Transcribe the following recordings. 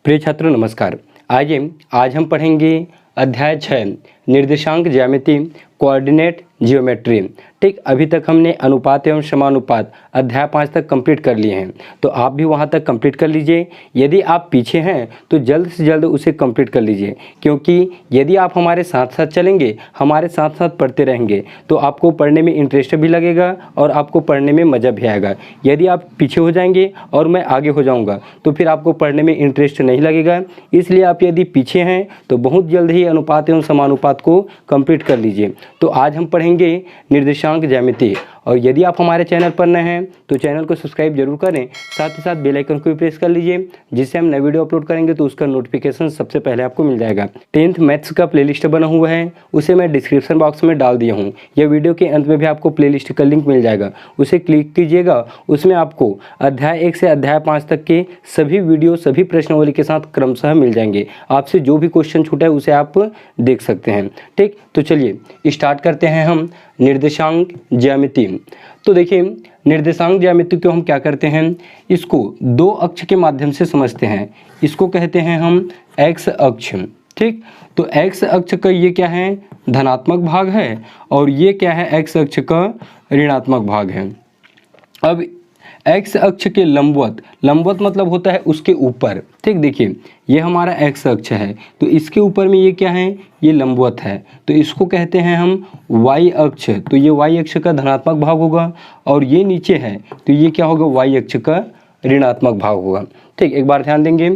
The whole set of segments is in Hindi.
प्रिय छात्रों नमस्कार। आज हम पढ़ेंगे अध्याय 6 निर्देशांक ज्यामिति कोऑर्डिनेट जियोमेट्री। ठीक, अभी तक हमने अनुपात एवं समानुपात अध्याय 5 तक कंप्लीट कर लिए हैं, तो आप भी वहां तक कंप्लीट कर लीजिए। यदि आप पीछे हैं तो जल्द से जल्द उसे कंप्लीट कर लीजिए, क्योंकि यदि आप हमारे साथ साथ चलेंगे, हमारे साथ साथ पढ़ते रहेंगे, तो आपको पढ़ने में इंटरेस्ट भी लगेगा और आपको पढ़ने में मज़ा भी आएगा। यदि आप पीछे हो जाएंगे और मैं आगे हो जाऊँगा तो फिर आपको पढ़ने में इंटरेस्ट नहीं लगेगा। इसलिए आप यदि पीछे हैं तो बहुत जल्द ही अनुपात एवं समानुपात को कंप्लीट कर लीजिए। तो आज हम पढ़ेंगे निर्देशांक ज्यामिति, और यदि आप हमारे चैनल पर नए हैं तो चैनल को सब्सक्राइब जरूर करें, साथ ही साथ बेल आइकन को भी प्रेस कर लीजिए, जिससे हम नए वीडियो अपलोड करेंगे तो उसका नोटिफिकेशन सबसे पहले आपको मिल जाएगा। 10th मैथ्स का प्लेलिस्ट बना हुआ है, उसे मैं डिस्क्रिप्शन बॉक्स में डाल दिया हूँ। यह वीडियो के अंत में भी आपको प्लेलिस्ट का लिंक मिल जाएगा, उसे क्लिक कीजिएगा। उसमें आपको अध्याय 1 से अध्याय 5 तक के सभी वीडियो सभी प्रश्नावली के साथ क्रमशः मिल जाएंगे। आपसे जो भी क्वेश्चन छूटा है उसे आप देख सकते हैं। ठीक, तो चलिए स्टार्ट करते हैं हम निर्देशांक ज्यामिति। तो देखिए, निर्देशांक ज्यामिति को हम क्या करते हैं, इसको दो अक्ष के माध्यम से समझते हैं। इसको कहते हैं हम एक्स अक्ष। ठीक, तो एक्स अक्ष का ये क्या है, धनात्मक भाग है, और ये क्या है, एक्स अक्ष का ऋणात्मक भाग है। अब एक्स अक्ष के लंबवत मतलब होता है उसके ऊपर। ठीक, देखिए ये हमारा एक्स अक्ष है, तो इसके ऊपर में ये क्या है, ये लंबवत है, तो इसको कहते हैं हम वाई अक्ष। तो ये वाई अक्ष का धनात्मक भाग होगा, और ये नीचे है तो ये क्या होगा, वाई अक्ष का ऋणात्मक भाग होगा। ठीक, एक बार ध्यान देंगे,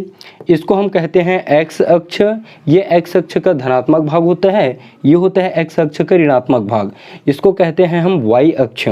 इसको हम कहते हैं एक्स अक्ष। ये एक्स अक्ष का धनात्मक भाग होता है, ये होता है एक्स अक्ष का ऋणात्मक भाग। इसको कहते हैं हम वाई अक्ष।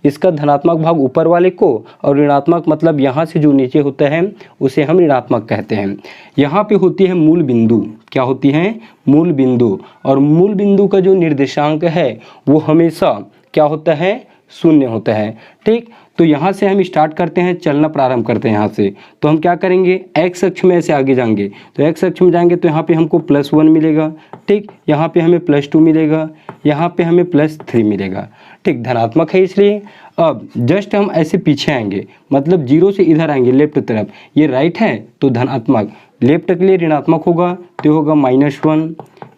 इसका धनात्मक भाग ऊपर वाले को, और ऋणात्मक मतलब यहाँ से जो नीचे होता है उसे हम ऋणात्मक कहते हैं। यहाँ पे होती है मूल बिंदु। क्या होती है, मूल बिंदु। और मूल बिंदु का जो निर्देशांक है वो हमेशा क्या होता है, शून्य होता है। ठीक, तो यहाँ से हम स्टार्ट करते हैं, चलना प्रारंभ करते हैं यहाँ से। तो हम क्या करेंगे, एक्स अक्ष में ऐसे आगे जाएंगे, तो एक्स अक्ष में जाएंगे तो यहाँ पे हमको +1 मिलेगा। ठीक, यहाँ पे हमें +2 मिलेगा, यहाँ पे हमें +3 मिलेगा। ठीक, धनात्मक है इसलिए। अब जस्ट हम ऐसे पीछे आएंगे, मतलब 0 से इधर आएंगे लेफ्ट तरफ, ये राइट है तो धनात्मक, लेफ्ट के लिए ऋणात्मक होगा, तो ये होगा -1,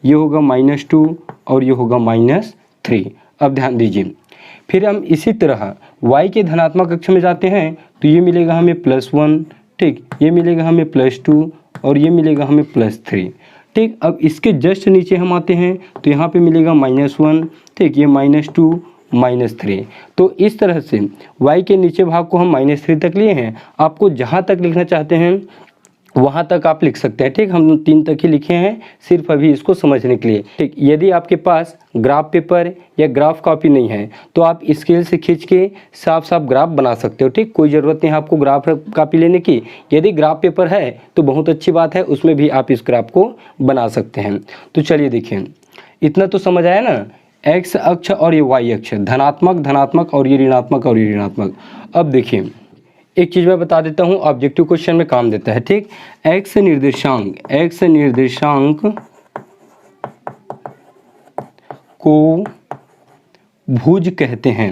ये होगा -2, और ये होगा -3। अब ध्यान दीजिए, फिर हम इसी तरह y के धनात्मक अक्ष में जाते हैं, तो ये मिलेगा हमें +1। ठीक, ये मिलेगा हमें +2, और ये मिलेगा हमें +3। ठीक, अब इसके जस्ट नीचे हम आते हैं तो यहाँ पे मिलेगा -1। ठीक, ये -2 -3। तो इस तरह से y के नीचे भाग को हम -3 तक लिए हैं। आपको जहाँ तक लिखना चाहते हैं वहाँ तक आप लिख सकते हैं। ठीक, हम 3 तक ही लिखे हैं सिर्फ अभी इसको समझने के लिए। ठीक, यदि आपके पास ग्राफ पेपर या ग्राफ कॉपी नहीं है तो आप स्केल से खींच के साफ साफ ग्राफ बना सकते हो। ठीक, कोई ज़रूरत नहीं है आपको ग्राफ कॉपी लेने की। यदि ग्राफ पेपर है तो बहुत अच्छी बात है, उसमें भी आप इस ग्राफ को बना सकते हैं। तो चलिए देखिए, इतना तो समझ आया ना, एक्स अक्ष और ये वाई अक्ष, धनात्मक और ये ऋणात्मक। अब देखिए एक चीज़ मैं बता देता हूँ, ऑब्जेक्टिव क्वेश्चन में काम देता है। ठीक, एक्स निर्देशांक को भुज कहते हैं।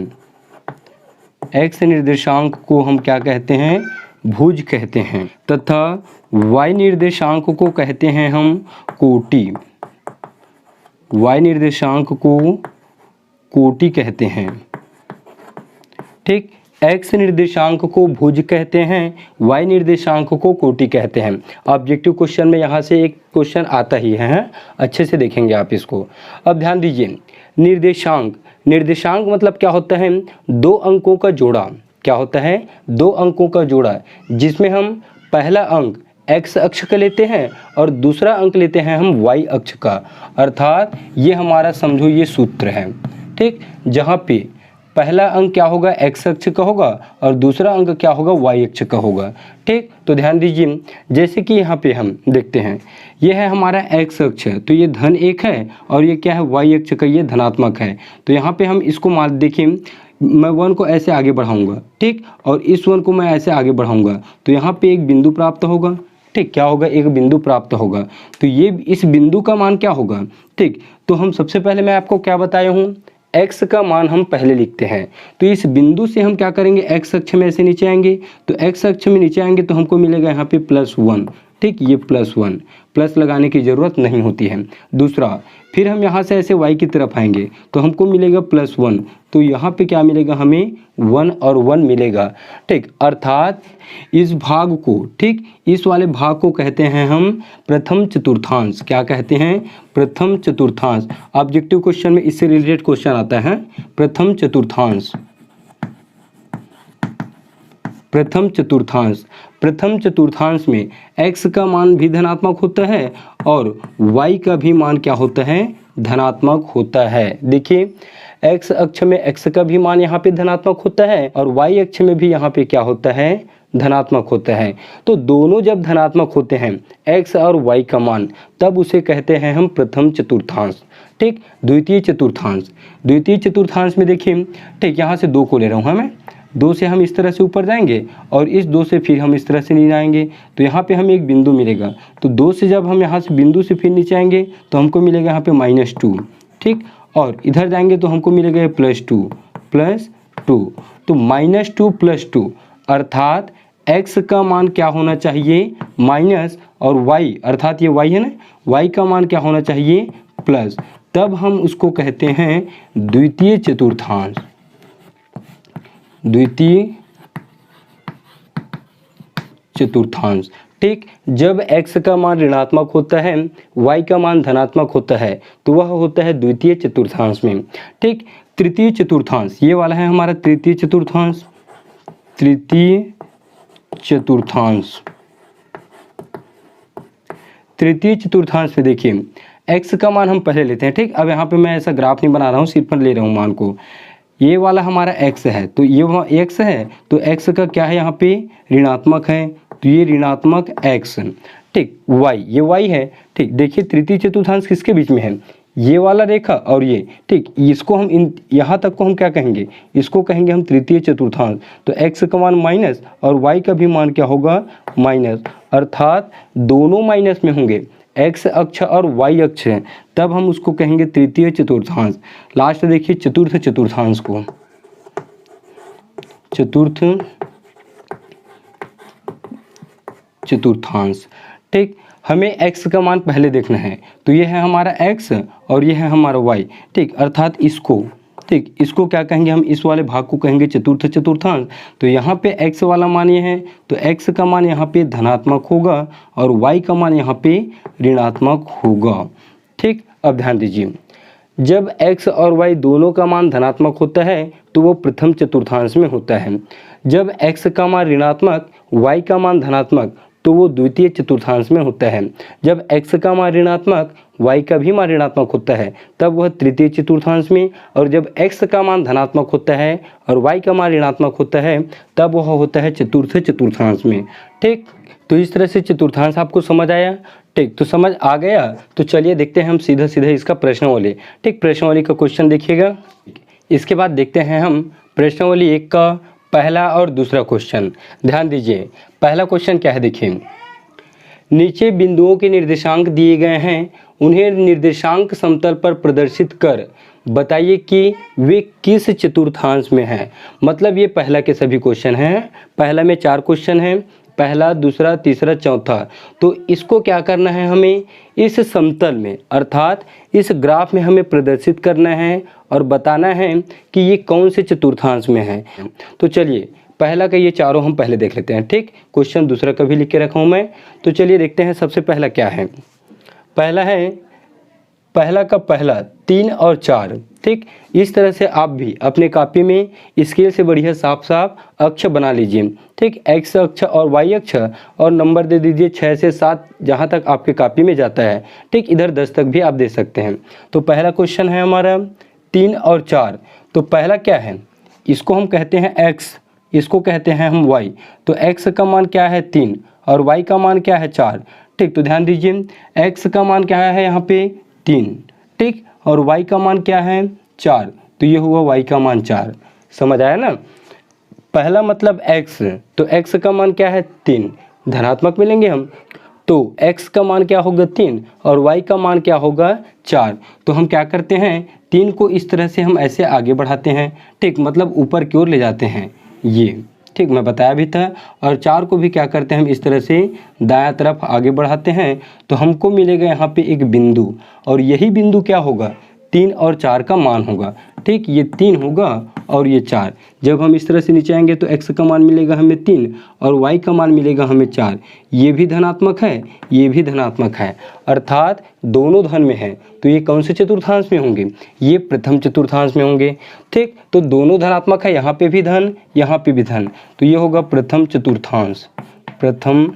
एक्स निर्देशांक को हम क्या कहते हैं, भुज कहते हैं, तथा वाई निर्देशांक को कहते हैं हम कोटि। वाई निर्देशांक को कोटि कहते हैं। ठीक, एक्स निर्देशांक को भुज कहते हैं, वाई निर्देशांक को कोटि कहते हैं। ऑब्जेक्टिव क्वेश्चन में यहाँ से एक क्वेश्चन आता ही है, अच्छे से देखेंगे आप इसको। अब ध्यान दीजिए, निर्देशांक मतलब क्या होता है, 2 अंकों का जोड़ा। क्या होता है, 2 अंकों का जोड़ा, जिसमें हम पहला अंक एक्स अक्ष का लेते हैं और दूसरा अंक लेते हैं हम वाई अक्ष का। अर्थात ये हमारा समझो ये सूत्र है। ठीक, जहाँ पे पहला अंक क्या होगा, एक्स अक्ष का होगा, और दूसरा अंक क्या होगा, वाई अक्ष का होगा। ठीक, तो ध्यान दीजिए, जैसे कि यहाँ पे हम देखते हैं, ये है हमारा एक्स अक्ष, तो ये +1 है, और ये क्या है, वाई अक्ष का, ये धनात्मक है। तो यहाँ पे हम इसको मान देखिए, मैं 1 को ऐसे आगे बढ़ाऊंगा। ठीक, और इस 1 को मैं ऐसे आगे बढ़ाऊंगा, तो यहाँ पे एक बिंदु प्राप्त होगा। ठीक, क्या होगा, एक बिंदु प्राप्त होगा। तो ये इस बिंदु का मान क्या होगा। ठीक, तो हम सबसे पहले मैं आपको क्या बताया हूँ, x का मान हम पहले लिखते हैं। तो इस बिंदु से हम क्या करेंगे, x अक्ष में ऐसे नीचे आएंगे, तो x अक्ष में नीचे आएंगे तो हमको मिलेगा यहाँ पे +1। ठीक, ये +1, प्लस लगाने की ज़रूरत नहीं होती है। दूसरा, फिर हम यहाँ से ऐसे y की तरफ आएंगे तो हमको मिलेगा +1, तो यहाँ पे क्या मिलेगा हमें 1 और 1 मिलेगा। ठीक, अर्थात इस भाग को, ठीक, इस वाले भाग को कहते हैं हम प्रथम चतुर्थांश। क्या कहते हैं? प्रथम चतुर्थांश। ऑब्जेक्टिव क्वेश्चन में इससे रिलेटेड क्वेश्चन आता है, प्रथम चतुर्थांश। प्रथम चतुर्थांश, प्रथम चतुर्थांश में x का मान भी धनात्मक होता है और y का भी मान क्या होता है? धनात्मक होता है। देखिए, x अक्ष में x का भी मान यहाँ पे धनात्मक होता है और y अक्ष में भी यहाँ पे क्या होता है? धनात्मक होता है। तो दोनों जब धनात्मक होते हैं x और y का मान, तब उसे कहते हैं हम प्रथम चतुर्थांश। ठीक, द्वितीय चतुर्थांश। द्वितीय चतुर्थांश में देखिए, ठीक, यहाँ से 2 को ले रहा हूँ मैं, 2 से हम इस तरह से ऊपर जाएंगे और इस 2 से फिर हम इस तरह से नीचे आएंगे, तो यहाँ पे हमें एक बिंदु मिलेगा। तो 2 से जब हम यहाँ से बिंदु से फिर नीचे आएंगे तो हमको मिलेगा यहाँ पे -2। ठीक, और इधर जाएंगे तो हमको मिलेगा +2 +2। तो -2 +2 अर्थात x का मान क्या होना चाहिए? माइनस, और y अर्थात ये y है ना, y का मान क्या होना चाहिए? प्लस। तब हम उसको कहते हैं द्वितीय चतुर्थांश। द्वितीय चतुर्थांश। ठीक, जब x का मान ऋणात्मक होता है, y का मान धनात्मक होता है, तो वह होता है द्वितीय चतुर्थांश में। ठीक, तृतीय चतुर्थांश, ये वाला है हमारा तृतीय चतुर्थांश। तृतीय चतुर्थांश। तृतीय चतुर्थांश में देखिए, x का मान हम पहले लेते हैं। ठीक, अब यहाँ पे मैं ऐसा ग्राफ नहीं बना रहा हूँ, सिर्फ ले रहा हूँ मान को। ये वाला हमारा x है, तो ये वहाँ x है, तो x का क्या है? यहाँ पे ऋणात्मक है, तो ये ऋणात्मक x। ठीक, y, ये y है। ठीक, देखिए तृतीय चतुर्थांश किसके बीच में है? ये वाला रेखा और ये। ठीक, इसको हम यहाँ तक को हम क्या कहेंगे? इसको कहेंगे हम तृतीय चतुर्थांश। तो x का मान माइनस और y का भी मान क्या होगा? माइनस, अर्थात दोनों माइनस में होंगे, x अक्ष और y अक्ष है, तब हम उसको कहेंगे तृतीय चतुर्थांश। लास्ट देखिए चतुर्थ चतुर्थांश को। चतुर्थ चतुर्थांश। ठीक, हमें x का मान पहले देखना है, तो ये है हमारा x और ये है हमारा y। ठीक, अर्थात इसको, ठीक, इसको क्या कहेंगे हम? इस वाले भाग को कहेंगे चतुर्थ चतुर्थांश। तो यहाँ पे x वाला मान ये है, तो x का मान यहाँ पे धनात्मक होगा और y का मान यहाँ पे ऋणात्मक होगा। ठीक, अब ध्यान दीजिए, जब x और y दोनों का मान धनात्मक होता है तो वो प्रथम चतुर्थांश में होता है। जब x का मान ऋणात्मक, y का मान धनात्मक, तो वो द्वितीय चतुर्थांश में होता है। जब x का मान ऋणात्मक, y का भी मान ऋणात्मक होता है, तब वह तृतीय चतुर्थांश में, और जब x का मान धनात्मक होता है और y का मान ऋणात्मक होता है, तब वह होता है चतुर्थ चतुर्थांश में। ठीक, तो इस तरह से चतुर्थांश आपको समझ आया। ठीक, तो समझ आ गया, तो चलिए देखते हैं हम सीधा सीधा इसका प्रश्नावली। ठीक, प्रश्नावली का क्वेश्चन देखिएगा। इसके बाद देखते हैं हम प्रश्नावली 1 का पहला और दूसरा क्वेश्चन। ध्यान दीजिए, पहला क्वेश्चन क्या है देखिए, नीचे बिंदुओं के निर्देशांक दिए गए हैं, उन्हें निर्देशांक समतल पर प्रदर्शित कर बताइए कि वे किस चतुर्थांश में हैं। मतलब ये पहला के सभी क्वेश्चन हैं। पहला में 4 क्वेश्चन हैं, पहला, दूसरा, तीसरा, चौथा। तो इसको क्या करना है हमें? इस समतल में अर्थात इस ग्राफ में हमें प्रदर्शित करना है और बताना है कि ये कौन से चतुर्थांश में है। तो चलिए पहला का ये चारों हम पहले देख लेते हैं। ठीक, क्वेश्चन दूसरा का भी लिख के रखा हूँ मैं। तो चलिए देखते हैं सबसे पहला क्या है। पहला है, पहला का पहला 3 और 4। ठीक, इस तरह से आप भी अपने कॉपी में स्केल से बढ़िया साफ साफ अक्ष बना लीजिए। ठीक, x अक्ष और y अक्ष, और नंबर दे दीजिए 6 से 7 जहाँ तक आपके कॉपी में जाता है। ठीक, इधर 10 तक भी आप दे सकते हैं। तो पहला क्वेश्चन है हमारा 3 और 4। तो पहला क्या है? इसको हम कहते हैं x, इसको कहते हैं हम y। तो x का मान क्या है? 3 और y का मान क्या है? 4। ठीक, तो ध्यान दीजिए, x का मान क्या है यहाँ पे? 3। ठीक, और y का मान क्या है? 4। तो ये हुआ y का मान 4। समझ आया ना? पहला मतलब x, तो x का मान क्या है? 3, धनात्मक मिलेंगे हम। तो x का मान क्या होगा? 3 और y का मान क्या होगा? 4। तो हम क्या करते हैं, 3 को इस तरह से हम ऐसे आगे बढ़ाते हैं। ठीक, मतलब ऊपर की ओर ले जाते हैं ये। ठीक, मैं बताया भी था। और 4 को भी क्या करते हैं हम इस तरह से दायां तरफ आगे बढ़ाते हैं तो हमको मिलेगा यहाँ पे एक बिंदु, और यही बिंदु क्या होगा, 3 और 4 का मान होगा। ठीक, ये 3 होगा और ये 4। जब हम इस तरह से नीचे आएंगे तो x का मान मिलेगा हमें 3 और y का मान मिलेगा हमें 4। ये भी धनात्मक है, ये भी धनात्मक है, अर्थात दोनों धन में है। तो ये कौन से चतुर्थांश में होंगे, ये प्रथम चतुर्थांश में होंगे। ठीक, तो दोनों धनात्मक है, यहाँ पे भी धन, यहाँ पे भी धन, तो ये होगा प्रथम चतुर्थांश। प्रथम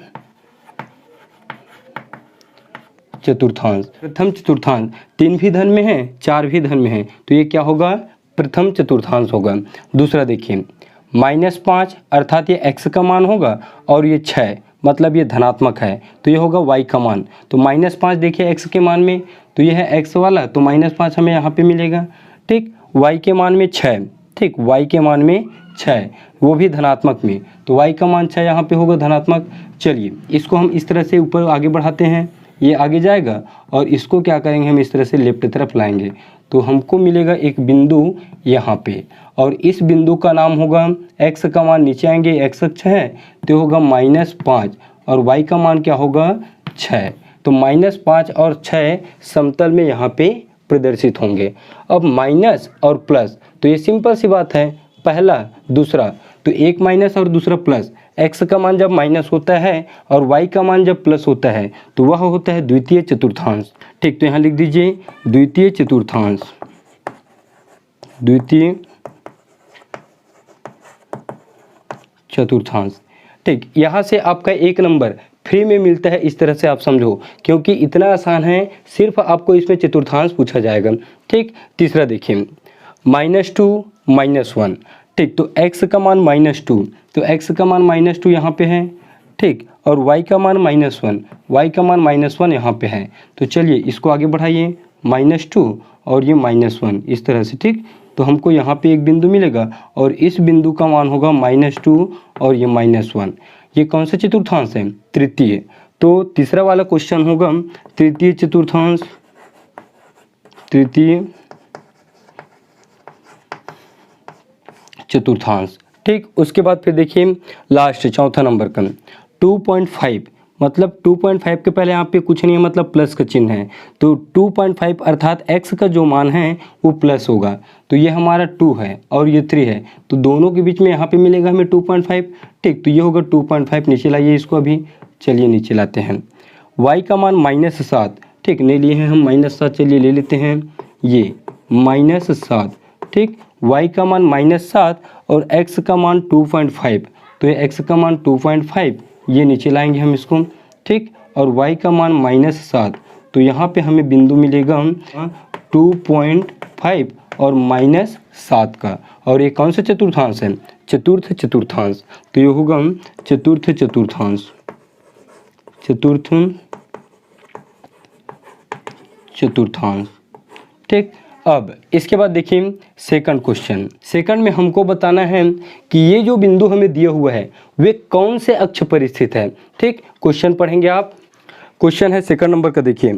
चतुर्थांश, प्रथम चतुर्थांश 3 भी धन में है, 4 भी धन में है, तो ये क्या होगा, प्रथम चतुर्थांश होगा। दूसरा देखिए, -5 अर्थात ये x का मान होगा और ये 6 मतलब ये धनात्मक है, तो ये होगा y का मान। तो -5 देखिए x के मान में, तो ये है x वाला, तो -5 हमें यहाँ पे मिलेगा। ठीक, y के मान में 6, ठीक, y के मान में 6, वो भी धनात्मक में, तो y का मान 6 यहाँ पे होगा धनात्मक। चलिए इसको हम इस तरह से ऊपर आगे बढ़ाते हैं, ये आगे जाएगा और इसको क्या करेंगे हम इस तरह से लेफ्ट तरफ लाएंगे, तो हमको मिलेगा एक बिंदु यहाँ पे, और इस बिंदु का नाम होगा, x का मान नीचे आएंगे, x अक्ष है तो होगा -5 और y का मान क्या होगा 6, तो -5 और 6 समतल में यहाँ पे प्रदर्शित होंगे। अब माइनस और प्लस, तो ये सिंपल सी बात है, पहला दूसरा, तो एक माइनस और दूसरा प्लस। x का मान जब माइनस होता है और y का मान जब प्लस होता है तो वह होता है द्वितीय चतुर्थांश। ठीक, तो यहाँ लिख दीजिए द्वितीय चतुर्थांश, द्वितीय चतुर्थांश। ठीक, यहाँ से आपका 1 नंबर फ्री में मिलता है, इस तरह से आप समझो, क्योंकि इतना आसान है, सिर्फ आपको इसमें चतुर्थांश पूछा जाएगा। ठीक, तीसरा देखिए, -2 -1। ठीक, तो x का मान -2, तो x का मान -2 यहाँ पे है। ठीक, और y का मान -1, y का मान -1 यहाँ पे है। तो चलिए इसको आगे बढ़ाइए, -2 और ये -1 इस तरह से। ठीक, तो हमको यहाँ पे एक बिंदु मिलेगा और इस बिंदु का मान होगा -2 और ये -1। ये कौन सा चतुर्थांश है, तृतीय। तो तीसरा वाला क्वेश्चन होगा तृतीय चतुर्थांश, तृतीय चतुर्थांश। ठीक, उसके बाद फिर देखिए लास्ट चौथा नंबर का 2.5, मतलब 2.5 के पहले यहाँ पे कुछ नहीं है, मतलब प्लस का चिन्ह है, तो 2.5 अर्थात x का जो मान है वो प्लस होगा, तो ये हमारा 2 है और ये 3 है, तो दोनों के बीच में यहाँ पे मिलेगा हमें 2.5। ठीक, तो ये होगा 2.5, नीचे लाइए इसको अभी, चलिए नीचे लाते हैं। y का मान -7, ठीक, नहीं लिए हैं हम -7, चलिए ले लेते हैं ये -7। ठीक, y का मान -7 और x का मान 2.5, तो ये x का मान 2.5, ये नीचे लाएंगे हम इसको। ठीक, और y का मान -7, तो यहाँ पे हमें बिंदु मिलेगा 2.5 और -7 का, और ये कौन सा चतुर्थांश है, चतुर्थ चतुर्थांश, तो ये होगा चतुर्थ चतुर्थांश, चतुर्थ चतुर्थांश। ठीक, अब इसके बाद देखिए सेकंड क्वेश्चन। सेकंड में हमको बताना है कि ये जो बिंदु हमें दिया हुआ है वे कौन से अक्ष पर स्थित है। ठीक, क्वेश्चन पढ़ेंगे आप। क्वेश्चन है सेकंड नंबर का, देखिए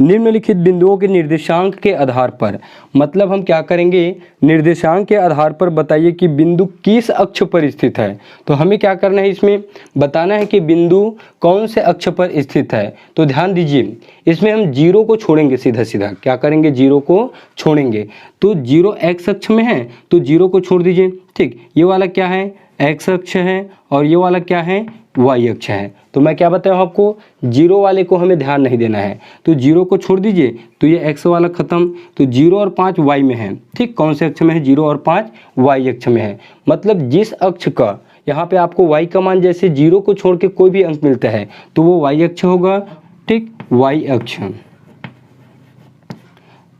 निम्नलिखित बिंदुओं के निर्देशांक के आधार पर, मतलब हम क्या करेंगे, निर्देशांक के आधार पर बताइए कि बिंदु किस अक्ष पर स्थित है। तो हमें क्या करना है, इसमें बताना है कि बिंदु कौन से अक्ष पर स्थित है। तो ध्यान दीजिए, इसमें हम 0 को छोड़ेंगे, सीधा सीधा क्या करेंगे, 0 को छोड़ेंगे। तो 0 x अक्ष में है तो 0 को छोड़ दीजिए। ठीक, ये वाला क्या है, x अक्ष है और ये वाला क्या है, y अक्ष है। तो मैं क्या बताऊँ आपको, 0 वाले को हमें ध्यान नहीं देना है, तो 0 को छोड़ दीजिए, तो ये x वाला खत्म। तो 0 और 5 y में है। ठीक, कौन से अक्ष में है, 0 और 5 y अक्ष में है। मतलब जिस अक्ष का यहाँ पे आपको y का मान जैसे 0 को छोड़ के कोई भी अंक मिलता है तो वो y अक्ष होगा। ठीक, y अक्ष।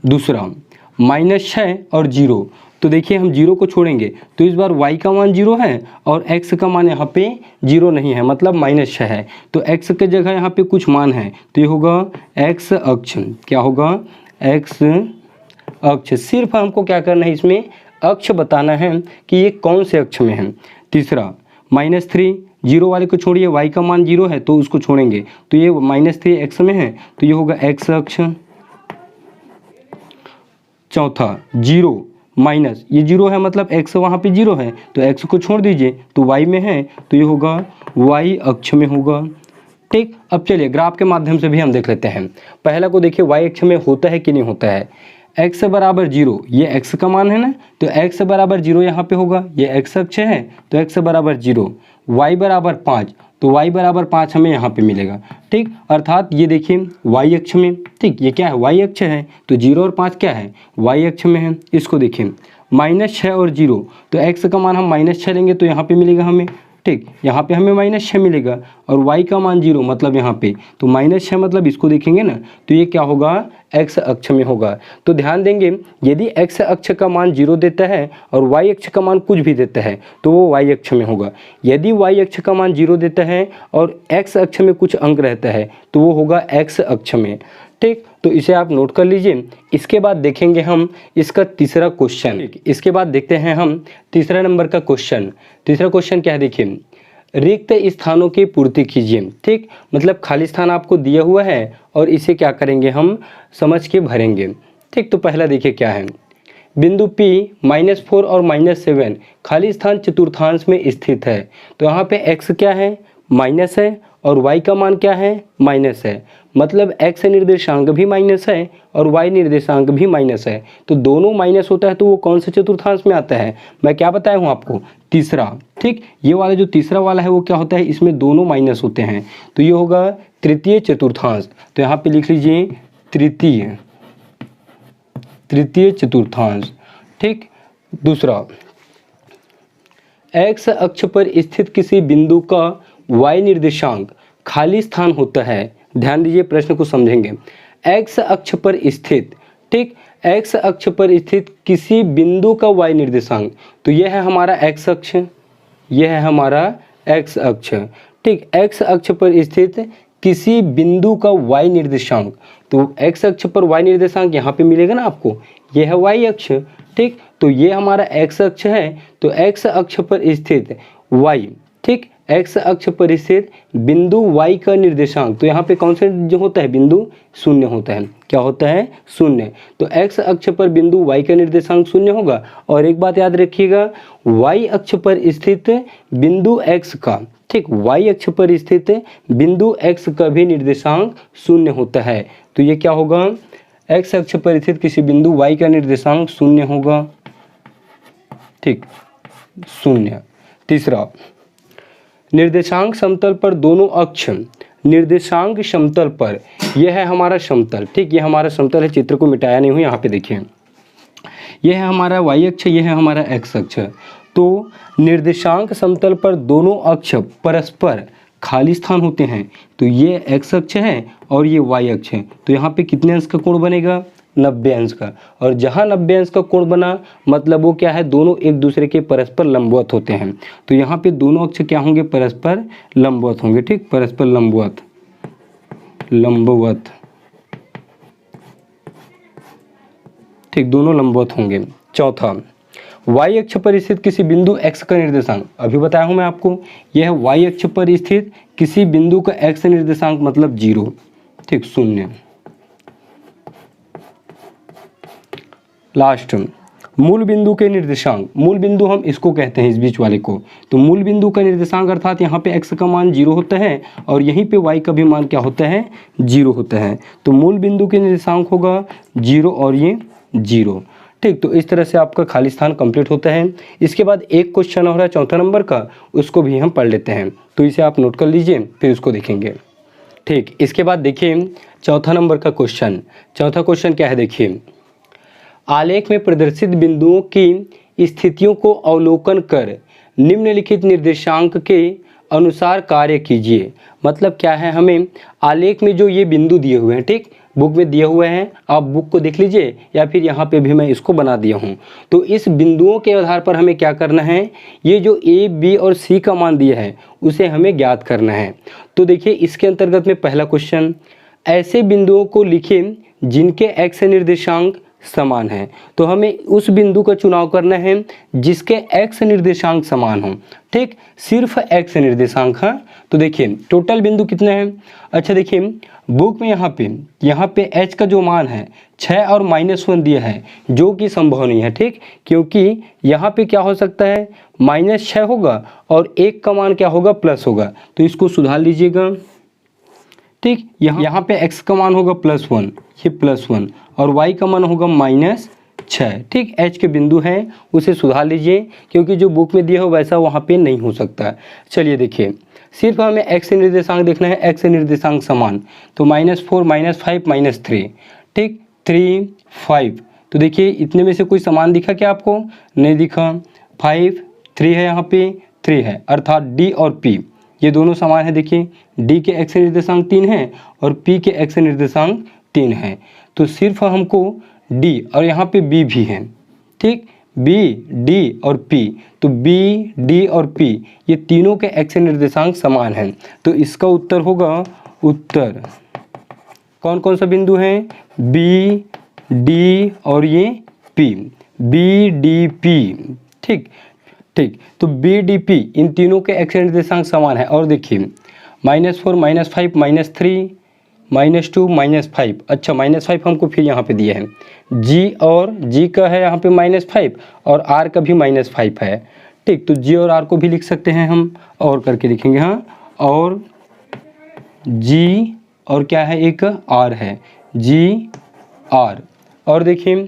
दूसरा -6 और 0, तो देखिए हम 0 को छोड़ेंगे तो इस बार y का मान 0 है और x का मान यहाँ पे 0 नहीं है, मतलब -6 है। तो x के जगह यहाँ पे कुछ मान है, तो ये होगा x अक्ष। क्या होगा, x अक्ष। सिर्फ हमको क्या करना है, इसमें अक्ष बताना है कि ये कौन से अक्ष में है। तीसरा -3, 0 वाले को छोड़िए, y का मान 0 है तो उसको छोड़ेंगे, तो ये -3 x में है, तो ये होगा x अक्ष। चौथा 0 माइनस ये 0 है, मतलब x वहाँ पे 0 है तो x को छोड़ दीजिए तो y में है तो ये होगा y अक्ष में होगा। ठीक, अब चलिए ग्राफ के माध्यम से भी हम देख लेते हैं। पहला को देखिए y अक्ष में होता है कि नहीं होता है। x बराबर 0 ये x का मान है ना, तो x बराबर 0 यहाँ पे होगा, ये x अक्ष है तो x बराबर 0, y बराबर 5 तो y बराबर 5 हमें यहाँ पे मिलेगा। ठीक, अर्थात ये देखिए y अक्ष में, ठीक ये क्या है y अक्ष है तो 0 और 5 क्या है y अक्ष में है। इसको देखिए -6 और 0 तो x का मान हम -6 लेंगे तो यहाँ पे मिलेगा हमें। ठीक, यहाँ पे हमें -6 मिलेगा और y का मान 0 मतलब यहाँ पे तो -6 मतलब इसको देखेंगे ना तो ये क्या होगा x अक्ष में होगा। तो ध्यान देंगे यदि x अक्ष का मान 0 देता है और y अक्ष का मान कुछ भी देता है तो वो y अक्ष में होगा। यदि y अक्ष का मान 0 देता है और x अक्ष में कुछ अंक रहता है तो वो होगा x अक्ष में। ठीक, तो इसे आप नोट कर लीजिए। इसके बाद देखेंगे हम इसका तीसरा क्वेश्चन। इसके बाद देखते हैं हम तीसरा नंबर का क्वेश्चन। तीसरा क्वेश्चन क्या है देखिए, रिक्त स्थानों की पूर्ति कीजिए। ठीक, मतलब खाली स्थान आपको दिया हुआ है और इसे क्या करेंगे हम समझ के भरेंगे। ठीक, तो पहला देखिए क्या है, बिंदु P -4 और -7 खाली स्थान चतुर्थांश में स्थित है। तो यहाँ पे x क्या है माइनस है और y का मान क्या है माइनस है, मतलब x निर्देशांक भी माइनस है और y निर्देशांक भी माइनस है। तो दोनों माइनस होता है तो वो कौन से चतुर्थांश में आता है, मैं क्या बताया हूँ आपको, तीसरा। ठीक, ये वाला जो तीसरा वाला है वो क्या होता है, इसमें दोनों माइनस होते हैं तो ये होगा तृतीय चतुर्थांश। तो यहाँ पे लिख लीजिए तृतीय चतुर्थांश। ठीक, दूसरा, x अक्ष पर स्थित किसी बिंदु का y निर्देशांक खाली स्थान होता है। ध्यान दीजिए प्रश्न को समझेंगे। x अक्ष पर स्थित, ठीक, x अक्ष पर स्थित किसी बिंदु का y निर्देशांक, तो यह है हमारा x अक्ष, यह है हमारा x अक्ष। ठीक, x अक्ष पर स्थित किसी बिंदु का y निर्देशांक, तो x अक्ष पर y निर्देशांक यहाँ पे मिलेगा ना आपको, यह है y अक्ष। ठीक, तो ये हमारा x अक्ष है तो x अक्ष पर स्थित y, ठीक, x अक्ष पर स्थित बिंदु y का निर्देशांक, तो यहाँ पे कौन सा जो होता है बिंदु, शून्य होता है। क्या होता है, शून्य। तो x अक्ष पर बिंदु y का निर्देशांक शून्य होगा। और एक बात याद रखिएगा, y अक्ष पर स्थित बिंदु x का, ठीक, y अक्ष पर स्थित बिंदु x का भी निर्देशांक शून्य होता है। तो ये क्या होगा, x अक्ष पर स्थित किसी बिंदु y का निर्देशांक शून्य होगा। ठीक, शून्य। तीसरा, निर्देशांक समतल पर दोनों अक्ष, निर्देशांक समतल पर, यह है हमारा समतल। ठीक, ये हमारा समतल है, चित्र को मिटाया नहीं हूँ, यहाँ पे देखिए यह है हमारा y अक्ष, यह है हमारा x अक्ष। तो निर्देशांक समतल पर दोनों अक्ष परस्पर खाली स्थान होते हैं। तो ये x अक्ष है और ये y अक्ष है, तो यहाँ पे कितने अंश का कोण बनेगा, 90 अंश का। और जहाँ 90 अंश का कोण बना मतलब वो क्या है, दोनों एक दूसरे के परस्पर लंबवत होते हैं। तो यहाँ पे दोनों अक्ष क्या होंगे, परस्पर लंबवत होंगे। ठीक, परस्पर लंबवत, ठीक, दोनों लंबवत होंगे। चौथा, y अक्ष पर स्थित किसी बिंदु x का निर्देशांक, अभी बताया हूँ मैं आपको, यह है y अक्ष पर स्थित किसी बिंदु का x निर्देशांक मतलब 0, ठीक, शून्य। लास्ट, मूल बिंदु के निर्देशांक, मूल बिंदु हम इसको कहते हैं इस बीच वाले को। तो मूल बिंदु का निर्देशांक अर्थात यहाँ पे x का मान 0 होता है और यहीं पे y का भी मान क्या होता है, 0 होता है। तो मूल बिंदु के निर्देशांक होगा 0 और ये 0। ठीक, तो इस तरह से आपका खाली स्थान कंप्लीट होता है। इसके बाद एक क्वेश्चन और है चौथा नंबर का, उसको भी हम पढ़ लेते हैं। तो इसे आप नोट कर लीजिए, फिर उसको देखेंगे। ठीक, इसके बाद देखिए चौथा नंबर का क्वेश्चन। चौथा क्वेश्चन क्या है देखिए, आलेख में प्रदर्शित बिंदुओं की स्थितियों को अवलोकन कर निम्नलिखित निर्देशांक के अनुसार कार्य कीजिए। मतलब क्या है, हमें आलेख में जो ये बिंदु दिए हुए हैं, ठीक, बुक में दिए हुए हैं, आप बुक को देख लीजिए या फिर यहाँ पे भी मैं इसको बना दिया हूँ। तो इस बिंदुओं के आधार पर हमें क्या करना है, ये जो a, b और c का मान दिया है उसे हमें ज्ञात करना है। तो देखिए इसके अंतर्गत में पहला क्वेश्चन, ऐसे बिंदुओं को लिखें जिनके x निर्देशांक समान है। तो हमें उस बिंदु का चुनाव करना है जिसके x निर्देशांक समान हो। ठीक, सिर्फ x निर्देशांक है। तो देखिए टोटल बिंदु कितने हैं। अच्छा देखिए बुक में यहाँ पे h का जो मान है 6 और -1 दिया है, जो कि संभव नहीं है। ठीक, क्योंकि यहाँ पे क्या हो सकता है, -6 होगा और 1 का मान क्या होगा, प्लस होगा। तो इसको सुधार लीजिएगा। ठीक, यहाँ पे x का मान होगा +1, ये +1, और y का मान होगा -6। ठीक, h के बिंदु हैं उसे सुधार लीजिए, क्योंकि जो बुक में दिया हो वैसा वहाँ पे नहीं हो सकता। चलिए देखिए, सिर्फ हमें x निर्देशांक देखना है, x निर्देशांक समान। तो -4 -5 -3, ठीक, 3 5। तो देखिए इतने में से कोई समान दिखा क्या आपको, नहीं दिखा। 5 3 है, यहाँ पे 3 है, अर्थात d और p ये दोनों समान है। देखिए d के x निर्देशांक 3 है और p के x निर्देशांक 3 है। तो सिर्फ हमको d और यहाँ पे b भी है। ठीक, b d और p, तो b d और p ये तीनों के x निर्देशांक समान हैं। तो इसका उत्तर होगा, उत्तर कौन कौन सा बिंदु है, b d और ये p, b d p। ठीक ठीक, तो b d p इन तीनों के x निर्देशांक समान है। और देखिए -4 -5 -3 -2 -5। अच्छा -5 हमको फिर यहाँ पे दिया है, g और g का है यहाँ पे -5 और r का भी -5 है। ठीक, तो g और r को भी लिख सकते हैं हम, और करके लिखेंगे। हाँ, और g और क्या है, एक r है, g r। और देखिए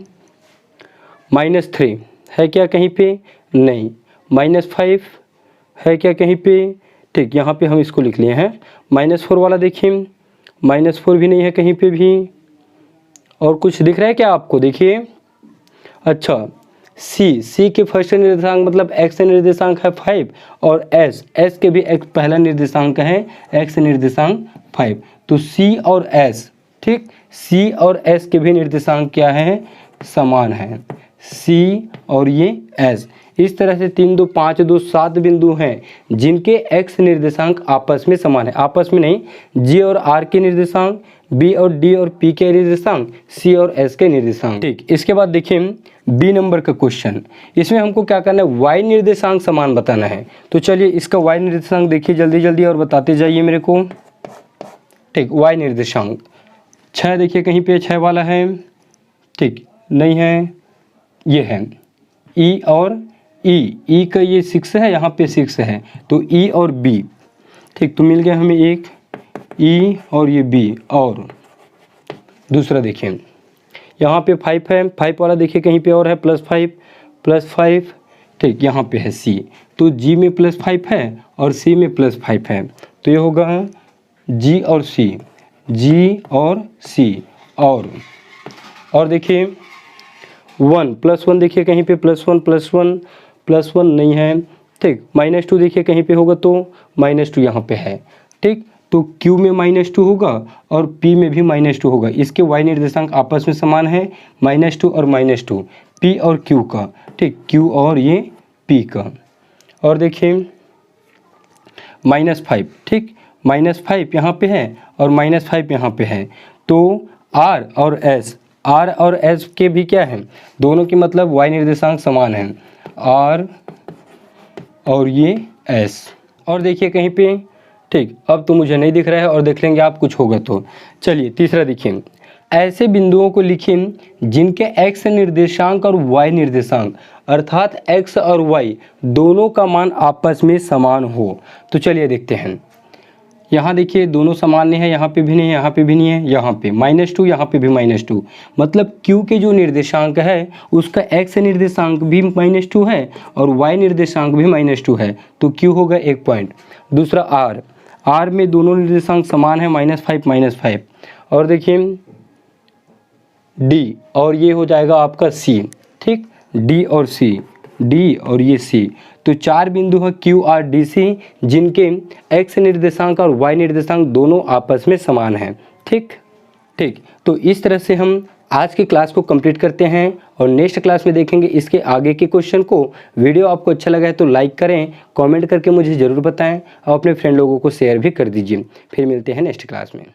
-3 है क्या कहीं पे, नहीं। -5 है क्या कहीं पे, ठीक, यहाँ पे हम इसको लिख लिए हैं। -4 वाला देखिए, -4 भी नहीं है कहीं पे भी। और कुछ दिख रहा है क्या आपको, देखिए। अच्छा c के फर्स्ट निर्देशांक मतलब x निर्देशांक है 5, और s के भी एक पहला निर्देशांक है x निर्देशांक 5। तो c और s, ठीक, c और s के भी निर्देशांक क्या है, समान है, c और ये s। इस तरह से 3 2 5 2 7 बिंदु हैं जिनके x निर्देशांक आपस में समान है। आपस में नहीं, g और r के निर्देशांक, b और d और p के निर्देशांक, c और s के निर्देशांक। ठीक, इसके बाद देखिए b नंबर का क्वेश्चन। इसमें हमको क्या करना है, y निर्देशांक समान बताना है। तो चलिए इसका y निर्देशांक देखिए जल्दी जल्दी और बताते जाइए मेरे को। ठीक, y निर्देशांक 6 देखिए कहीं पे 6 वाला है, ठीक, नहीं है, ये है e और e का ये 6 है, यहाँ पे 6 है, तो e और b। ठीक, तो मिल गया हमें एक e और ये b। और दूसरा देखिए यहाँ पे 5 है, 5 वाला देखिए कहीं पे और है +5। ठीक, यहाँ पे है c, तो g में +5 है और c में +5 है। तो ये होगा g और c, g और c। और देखिए 1 +1 देखिए कहीं पे +1 नहीं है। ठीक, -2 देखिए कहीं पे होगा, तो -2 यहाँ पे है। ठीक, तो Q में -2 होगा और P में भी -2 होगा। इसके y निर्देशांक आपस में समान है, -2 और -2, P और Q का। ठीक, Q और ये P का। और देखिए -5, ठीक, -5 यहाँ पे है और -5 यहाँ पे है। तो R और S के भी क्या है, दोनों की मतलब y निर्देशांक समान है, R और ये S। और देखिए कहीं पे, ठीक, अब तो मुझे नहीं दिख रहा है और देख लेंगे आप, कुछ होगा तो। चलिए तीसरा देखिए, ऐसे बिंदुओं को लिखें जिनके x निर्देशांक और y निर्देशांक अर्थात x और y दोनों का मान आपस में समान हो। तो चलिए देखते हैं। यहाँ देखिए दोनों समान है, यहाँ पे भी नहीं है, यहाँ पे भी नहीं है, यहाँ पे -2, यहाँ पे भी -2, मतलब Q के जो निर्देशांक है उसका x निर्देशांक भी -2 है और y निर्देशांक भी -2 है, तो Q होगा 1 पॉइंट। दूसरा R में दोनों निर्देशांक समान है, -5 -5। और देखिए D और ये हो जाएगा आपका C, ठीक, D और C, D और ये C। तो 4 बिंदु है Q R D C जिनके x निर्देशांक और y निर्देशांक दोनों आपस में समान हैं। ठीक, तो इस तरह से हम आज की क्लास को कंप्लीट करते हैं और नेक्स्ट क्लास में देखेंगे इसके आगे के क्वेश्चन को। वीडियो आपको अच्छा लगा है तो लाइक करें, कमेंट करके मुझे ज़रूर बताएं और अपने फ्रेंड लोगों को शेयर भी कर दीजिए। फिर मिलते हैं नेक्स्ट क्लास में।